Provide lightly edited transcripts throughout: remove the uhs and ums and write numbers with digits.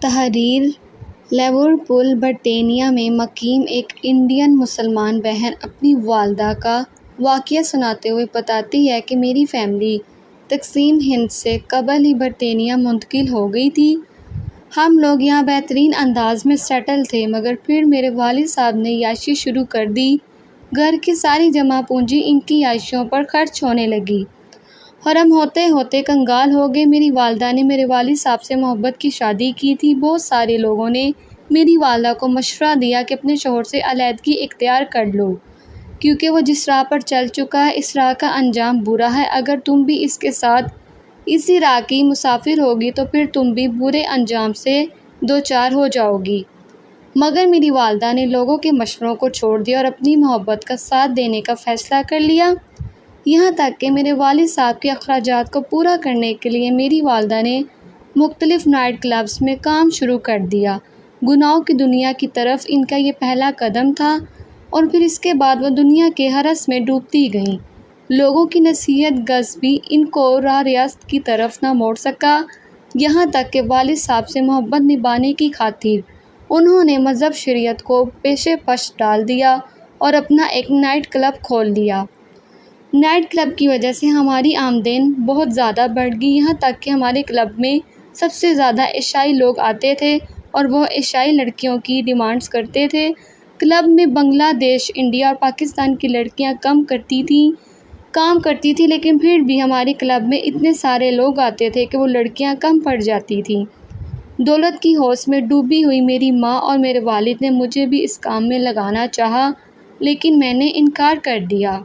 تحریر لیورپول برطانیہ میں مقیم ایک انڈین مسلمان بہن اپنی والدہ کا واقعہ سناتے ہوئے بتاتی ہے کہ میری فیملی تقسیم ہند سے قبل ہی برطانیہ منتقل ہو گئی تھی۔ ہم لوگ یہاں بہترین انداز میں سیٹل تھے، مگر پھر میرے والد صاحب نے عیاشی شروع کر دی۔ گھر کی ساری جمع پونجی ان کی عیاشیوں پر خرچ ہونے لگی اور ہم ہوتے ہوتے کنگال ہو گئے۔ میری والدہ نے میرے والد صاحب سے محبت کی شادی کی تھی۔ بہت سارے لوگوں نے میری والدہ کو مشورہ دیا کہ اپنے شوہر سے علیحدگی اختیار کر لو، کیونکہ وہ جس راہ پر چل چکا ہے اس راہ کا انجام برا ہے۔ اگر تم بھی اس کے ساتھ اسی راہ کی مسافر ہوگی تو پھر تم بھی برے انجام سے دوچار ہو جاؤ گی۔ مگر میری والدہ نے لوگوں کے مشوروں کو چھوڑ دیا اور اپنی محبت کا ساتھ دینے کا فیصلہ کر لیا۔ یہاں تک کہ میرے والد صاحب کے اخراجات کو پورا کرنے کے لیے میری والدہ نے مختلف نائٹ کلبز میں کام شروع کر دیا۔ گناہوں کی دنیا کی طرف ان کا یہ پہلا قدم تھا اور پھر اس کے بعد وہ دنیا کے ہرس میں ڈوبتی گئیں۔ لوگوں کی نصیحت گز بھی ان کو راہ راست کی طرف نہ موڑ سکا، یہاں تک کہ والد صاحب سے محبت نبھانے کی خاطر انہوں نے مذہب شریعت کو پیش پش ڈال دیا اور اپنا ایک نائٹ کلب کھول لیا۔ نائٹ کلب کی وجہ سے ہماری آمدن بہت زیادہ بڑھ گئی، یہاں تک کہ ہمارے کلب میں سب سے زیادہ ایشیائی لوگ آتے تھے اور وہ ایشیائی لڑکیوں کی ڈیمانڈز کرتے تھے۔ کلب میں بنگلہ دیش، انڈیا اور پاکستان کی لڑکیاں کام کرتی تھیں، لیکن پھر بھی ہمارے کلب میں اتنے سارے لوگ آتے تھے کہ وہ لڑکیاں کم پڑ جاتی تھیں۔ دولت کی ہوس میں ڈوبی ہوئی میری ماں اور میرے والد نے مجھے بھی اس کام میں لگانا چاہا، لیکن میں نے انکار کر دیا۔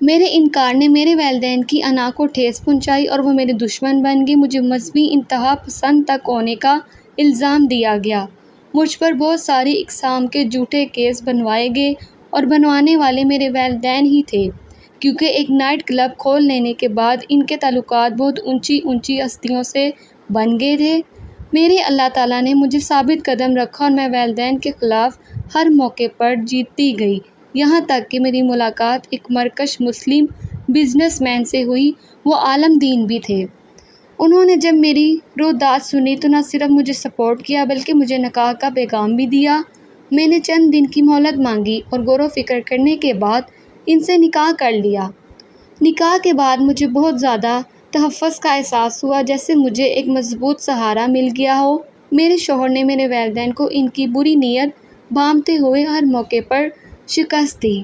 میرے انکار نے میرے والدین کی انا کو ٹھیس پہنچائی اور وہ میرے دشمن بن گئے۔ مجھے مذہبی انتہا پسند تک ہونے کا الزام دیا گیا۔ مجھ پر بہت ساری اقسام کے جھوٹے کیس بنوائے گئے اور بنوانے والے میرے والدین ہی تھے، کیونکہ ایک نائٹ کلب کھول لینے کے بعد ان کے تعلقات بہت اونچی ہستیوں سے بن گئے تھے۔ میرے اللہ تعالیٰ نے مجھے ثابت قدم رکھا اور میں والدین کے خلاف ہر موقع پر جیتتی گئی، یہاں تک کہ میری ملاقات ایک مراکش مسلم بزنس مین سے ہوئی۔ وہ عالم دین بھی تھے۔ انہوں نے جب میری روداد سنی تو نہ صرف مجھے سپورٹ کیا بلکہ مجھے نکاح کا پیغام بھی دیا۔ میں نے چند دن کی مہلت مانگی اور غور و فکر کرنے کے بعد ان سے نکاح کر لیا۔ نکاح کے بعد مجھے بہت زیادہ تحفظ کا احساس ہوا، جیسے مجھے ایک مضبوط سہارا مل گیا ہو۔ میرے شوہر نے میرے والدین کو ان کی بری نیت بھانپتے ہوئے ہر موقع پر شکست دی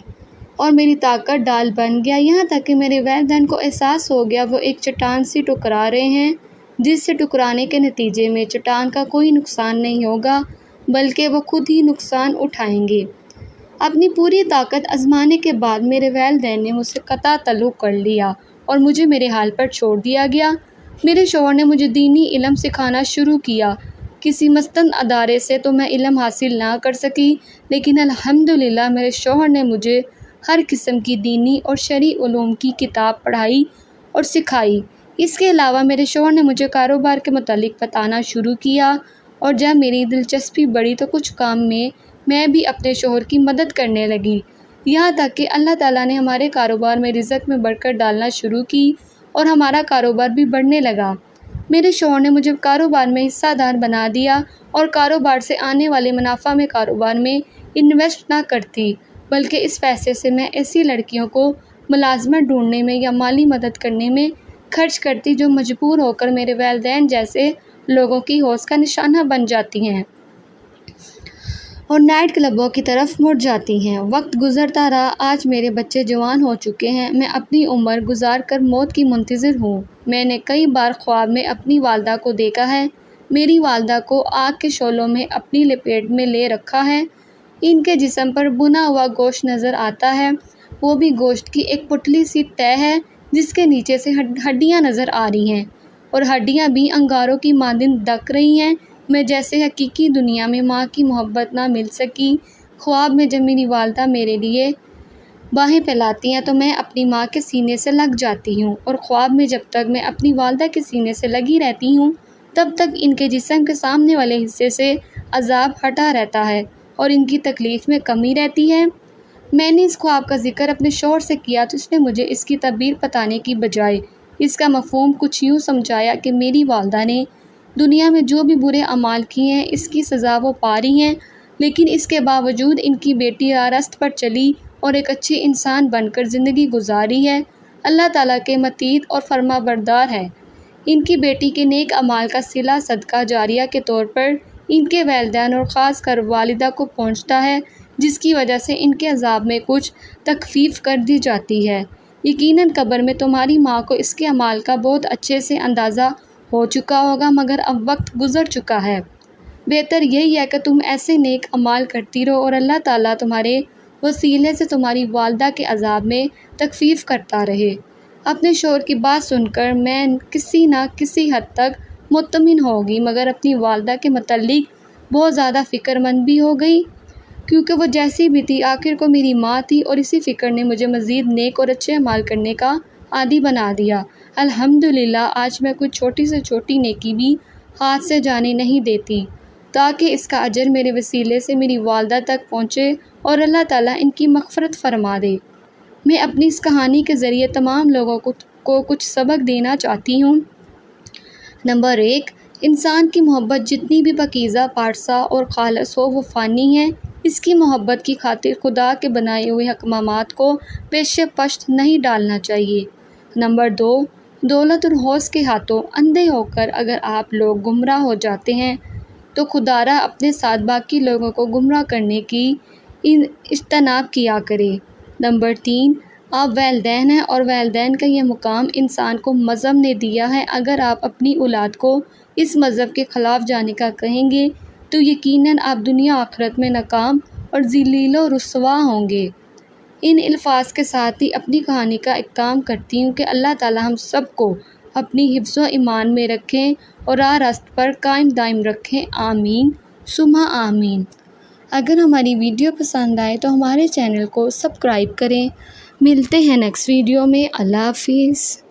اور میری طاقت ڈال بن گیا، یہاں تک کہ میرے والدین کو احساس ہو گیا وہ ایک چٹان سے ٹکرا رہے ہیں، جس سے ٹکرانے کے نتیجے میں چٹان کا کوئی نقصان نہیں ہوگا بلکہ وہ خود ہی نقصان اٹھائیں گے۔ اپنی پوری طاقت آزمانے کے بعد میرے والدین نے مجھ سے قطع تعلق کر لیا اور مجھے میرے حال پر چھوڑ دیا گیا۔ میرے شوہر نے مجھے دینی علم سکھانا شروع کیا۔ کسی مستند ادارے سے تو میں علم حاصل نہ کر سکی، لیکن الحمدللہ میرے شوہر نے مجھے ہر قسم کی دینی اور شرعی علوم کی کتاب پڑھائی اور سکھائی۔ اس کے علاوہ میرے شوہر نے مجھے کاروبار کے متعلق بتانا شروع کیا، اور جب میری دلچسپی بڑھی تو کچھ کام میں بھی اپنے شوہر کی مدد کرنے لگی، یہاں تک کہ اللہ تعالیٰ نے ہمارے کاروبار میں رزق میں برکت ڈالنا شروع کی اور ہمارا کاروبار بھی بڑھنے لگا۔ میرے شوہر نے مجھے کاروبار میں حصہ دار بنا دیا اور کاروبار سے آنے والے منافع میں کاروبار میں انویسٹ نہ کرتی، بلکہ اس پیسے سے میں ایسی لڑکیوں کو ملازمت ڈھونڈنے میں یا مالی مدد کرنے میں خرچ کرتی جو مجبور ہو کر میرے والدین جیسے لوگوں کی ہوس کا نشانہ بن جاتی ہیں اور نائٹ کلبوں کی طرف مڑ جاتی ہیں۔ وقت گزرتا رہا، آج میرے بچے جوان ہو چکے ہیں، میں اپنی عمر گزار کر موت کی منتظر ہوں۔ میں نے کئی بار خواب میں اپنی والدہ کو دیکھا ہے، میری والدہ کو آگ کے شعلوں میں اپنی لپیٹ میں لے رکھا ہے، ان کے جسم پر بنا ہوا گوشت نظر آتا ہے، وہ بھی گوشت کی ایک پتلی سی تہہ ہے جس کے نیچے سے ہڈیاں نظر آ رہی ہیں اور ہڈیاں بھی انگاروں کی مانند دک رہی ہیں۔ میں جیسے حقیقی دنیا میں ماں کی محبت نہ مل سکی۔ خواب میں جب میری والدہ میرے لیے باہیں پھیلاتی ہیں تو میں اپنی ماں کے سینے سے لگ جاتی ہوں، اور خواب میں جب تک میں اپنی والدہ کے سینے سے لگی رہتی ہوں تب تک ان کے جسم کے سامنے والے حصے سے عذاب ہٹا رہتا ہے اور ان کی تکلیف میں کمی رہتی ہے۔ میں نے اس خواب کا ذکر اپنے شوہر سے کیا تو اس نے مجھے اس کی تعبیر بتانے کی بجائے اس کا مفہوم کچھ یوں سمجھایا کہ میری والدہ نے دنیا میں جو بھی برے اعمال کیے ہیں اس کی سزا وہ پا رہی ہیں، لیکن اس کے باوجود ان کی بیٹی راست پر چلی اور ایک اچھی انسان بن کر زندگی گزاری ہے، اللہ تعالیٰ کے متعید اور فرما بردار ہے۔ ان کی بیٹی کے نیک اعمال کا صلہ صدقہ جاریہ کے طور پر ان کے والدین اور خاص کر والدہ کو پہنچتا ہے، جس کی وجہ سے ان کے عذاب میں کچھ تخفیف کر دی جاتی ہے۔ یقیناً قبر میں تمہاری ماں کو اس کے اعمال کا بہت اچھے سے اندازہ ہو چکا ہوگا، مگر اب وقت گزر چکا ہے۔ بہتر یہی ہے کہ تم ایسے نیک اعمال کرتی رہو اور اللہ تعالیٰ تمہارے وسیلے سے تمہاری والدہ کے عذاب میں تخفیف کرتا رہے۔ اپنے شوہر کی بات سن کر میں کسی نہ کسی حد تک مطمئن ہوگی، مگر اپنی والدہ کے متعلق بہت زیادہ فکر مند بھی ہو گئی، کیونکہ وہ جیسی بھی تھی آخر کو میری ماں تھی، اور اسی فکر نے مجھے مزید نیک اور اچھے اعمال کرنے کا عادی بنا دیا۔ الحمدللہ آج میں کوئی چھوٹی سے چھوٹی نیکی بھی ہاتھ سے جانے نہیں دیتی، تاکہ اس کا اجر میرے وسیلے سے میری والدہ تک پہنچے اور اللہ تعالیٰ ان کی مغفرت فرما دے۔ میں اپنی اس کہانی کے ذریعے تمام لوگوں کو کچھ سبق دینا چاہتی ہوں۔ نمبر 1، انسان کی محبت جتنی بھی پاکیزہ، پارسا اور خالص ہو وہ فانی ہے۔ اس کی محبت کی خاطر خدا کے بنائے ہوئے احکامات کو پیش پشت نہیں ڈالنا چاہیے۔ نمبر 2، دولت اور حوث کے ہاتھوں اندھے ہو کر اگر آپ لوگ گمراہ ہو جاتے ہیں تو خدارا اپنے ساتھ باقی لوگوں کو گمراہ کرنے کی اجتناب کیا کرے۔ نمبر 3، آپ والدین ہیں اور والدین کا یہ مقام انسان کو مذہب نے دیا ہے۔ اگر آپ اپنی اولاد کو اس مذہب کے خلاف جانے کا کہیں گے تو یقیناً آپ دنیا آخرت میں ناکام اور ذلیل و رسوا ہوں گے۔ ان الفاظ کے ساتھ ہی اپنی کہانی کا اختتام کرتی ہوں کہ اللہ تعالیٰ ہم سب کو اپنی حفظ و ایمان میں رکھیں اور راہ راست پر قائم دائم رکھیں، آمین ثم آمین۔ اگر ہماری ویڈیو پسند آئے تو ہمارے چینل کو سبسکرائب کریں۔ ملتے ہیں نیکسٹ ویڈیو میں۔ اللہ حافظ۔